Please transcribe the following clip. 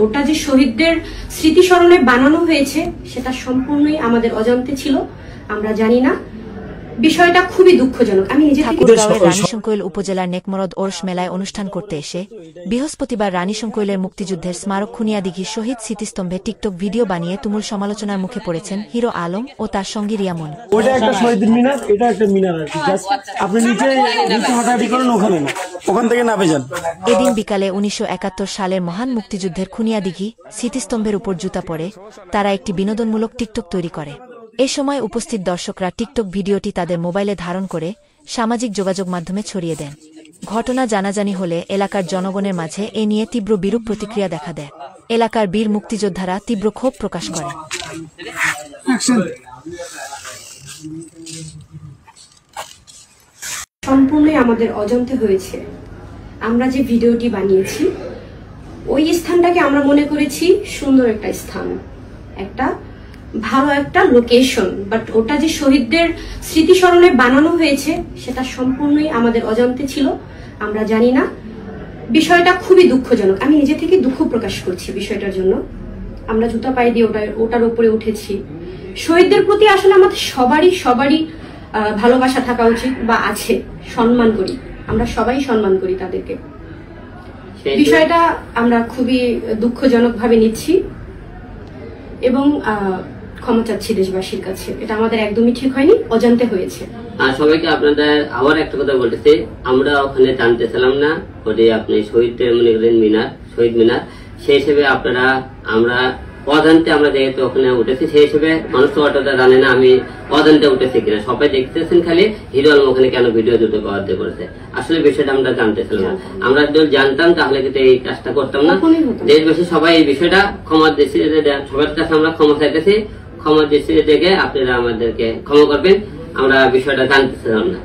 ওটা যে শহীদদের স্মৃতিস্মরণে বানানো হয়েছে সেটা সম্পূর্ণই আমাদের অজান্তে ছিল, আমরা জানি না। বিষয়টা খুবই দুঃখজনক। আমি নিজে থেকে রানীশংকৈল উপজেলার নেকমরদ ওরস মেলায় অনুষ্ঠান করতে এসে বৃহস্পতিবার রানীশংকৈলের মুক্তিযুদ্ধের স্মারক খুনিয়াদিঘির শহীদ স্মৃতিস্তম্ভে টিকটক ভিডিও বানিয়ে তুমুল সমালোচনার মুখে পড়েছেন হিরো আলম ও তার সঙ্গী রিয়ামন। ওটা একটা শহীদের মিনার, এটা একটা মিনার আর কি, আপনি নিচে হাঁটাহাঁটি করেন, ওখানে না, ওখান থেকে নামে যান। এদিন বিকালে ১৯৭১ সালের মহান মুক্তিযুদ্ধের খুনিয়াদিঘি স্মৃতিস্তম্ভের উপর জুতা পরে তারা একটি বিনোদনমূলক টিকটক তৈরি করে। এ সময় উপস্থিত দর্শকরা টিকটক ভিডিওটি তাদের মোবাইলে ধারণ করে সামাজিক যোগাযোগ মাধ্যমে ছড়িয়ে দেন। ঘটনা জানাজানি হলে এলাকার জনগণের মাঝে এ নিয়ে তীব্র বিরূপ প্রতিক্রিয়া দেখা দেয়। এলাকার বীর মুক্তিযোদ্ধারা তীব্র ক্ষোভ প্রকাশ করে। সম্পূর্ণই আমাদের অজান্তে হয়েছে। আমরা যে ভিডিওটি বানিয়েছি ওই স্থানটাকে আমরা মনে করেছি সুন্দর একটা স্থান, একটা ভালো একটা লোকেশন, বাট ওটা যে শহীদদের স্মৃতিস্মরণে বানানো হয়েছে সেটা সম্পূর্ণই আমাদের অজান্তে ছিল, আমরা জানি না। বিষয়টা খুবই দুঃখজনক। আমি নিজে থেকে দুঃখ প্রকাশ করছি বিষয়টার জন্য। আমরা জুতা পায়ে দিয়ে ওটার উপরে উঠেছি। শহীদদের প্রতি আসলে আমাদের সবারই ভালোবাসা থাকা উচিত বা আছে, সম্মান করি, আমরা সবাই সম্মান করি তাদেরকে। বিষয়টা আমরা খুবই দুঃখজনক ভাবে নিচ্ছি এবং ক্ষমা চাচ্ছি দেশবাসীর কাছে। এটা আমাদের একদমই ঠিক হয়নি, অজান্তে হয়েছে। সবাইকে আপনাদের আবার একটা কথা বলতেছি, আমরা ওখানে জানতেছিলাম না ওটি আপনি শহীদদের মনে করেন মিনার, শহীদ মিনার, সেই হিসেবে আপনারা আমরা অজান্তে আমরা যেহেতু ওখানে উঠেছি, সেই হিসেবে মানুষ তো অতটা জানে না আমি অজান্তে উঠেছি কিনা। সবাই দেখতেছেন খালি হিরো আলম ওখানে কেন ভিডিও দুটো বাধ্য করেছে। আসলে বিষয়টা আমরা জানতেছিলাম না। আমরা যদি জানতাম তাহলে কিন্তু এই কাজটা করতাম না। দেশবাসী সবাই এই বিষয়টা ক্ষমা দিচ্ছে, সবার কাছে আমরা ক্ষমা চাইতেছি। ক্ষমা দৃষ্টিতে দেখে আপনারা আমাদেরকে ক্ষমা করবেন, আমরা বিষয়টা জানতেছিলাম না।